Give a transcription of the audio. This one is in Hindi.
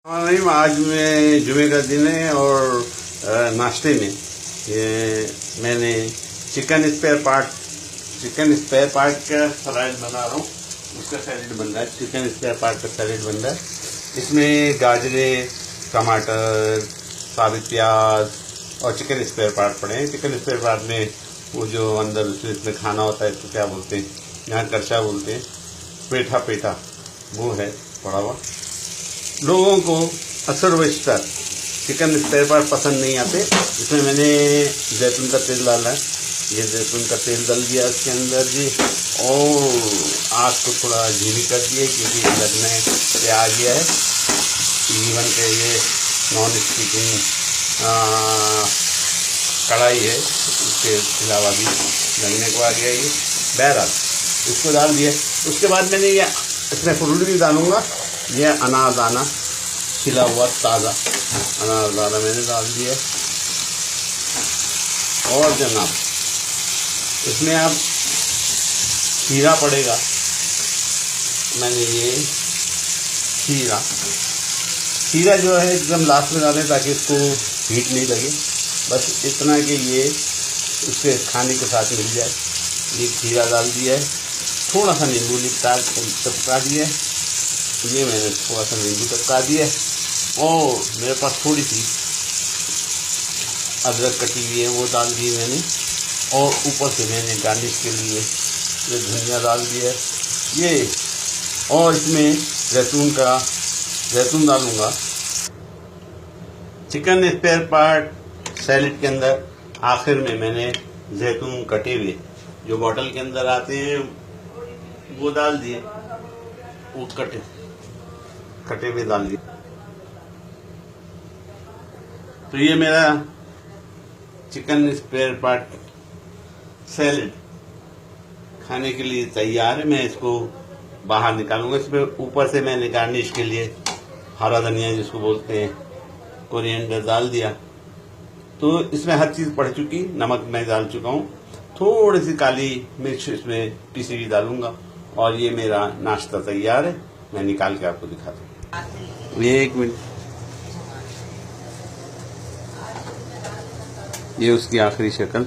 नहीं, आज में जुमे का दिन है और नाश्ते में ये मैंने चिकन स्पेयर पार्ट का सलाद बना रहा हूँ। उसका सैलेड बन रहा है, चिकन स्पेयर पार्ट का सैलेड बन रहा है। इसमें गाजरें, टमाटर, साबित प्याज और चिकन स्पेयर पार्ट पड़े हैं। चिकन स्पेयर पार्ट में वो जो अंदर इसमें खाना होता है, इसको क्या बोलते हैं, यहाँ करछा बोलते हैं, पेठा वो है पड़ा हुआ। लोगों को अक्सर बेशतर चिकन स्पेयर पार्ट पसंद नहीं आते। इसमें मैंने जैतून का तेल डाला है। ये जैतून का तेल डाल दिया इसके अंदर जी, और आग को थोड़ा धीमी कर दिए क्योंकि लगने पे आ गया है। इवन के ये नॉन स्टिकिंग कढ़ाई है, उसके अलावा भी लगने को आ गया ये। बहरहाल इसको डाल दिए। उसके बाद मैंने ये इसमें फ्रूट भी डालूंगा। ये अनारदाना, छिला हुआ ताज़ा अनारदाना मैंने डाल दिया। और जनाब इसमें अब खीरा पड़ेगा। मैंने ये खीरा जो है एकदम लास्ट में डालें ताकि इसको हीट नहीं लगे। बस इतना कि ये उसके खाने के साथ मिल जाए। ये खीरा डाल दिया है। थोड़ा सा नींबू टपका दिया है। ये मैंने थोड़ा सा नींबू टपका दिया है। और मेरे पास थोड़ी सी अदरक कटी हुई है, वो डाल दी मैंने। और ऊपर से मैंने गार्निश के लिए ये धनिया डाल दिया है ये। और इसमें जैतून डालूंगा। चिकन स्पेयर पार्ट सैलेड के अंदर आखिर में मैंने जैतून कटे हुए जो बॉटल के अंदर आते हैं वो डाल दिए। वो कटे हुए डाल दिए। तो ये मेरा चिकन स्पेयर पार्ट सैलेड खाने के लिए तैयार है। मैं इसको बाहर निकालूंगा। इसमें ऊपर से मैंने गार्निश के लिए हरा धनिया जिसको बोलते हैं, कोरिएंडर डाल दिया। तो इसमें हर चीज़ पड़ चुकी। नमक मैं डाल चुका हूँ। थोड़ी सी काली मिर्च इसमें पीसी हुई डालूंगा। और ये मेरा नाश्ता तैयार है। मैं निकाल के आपको दिखाता हूँ। ये 1 मिनट। ये उसकी आखिरी शक्ल।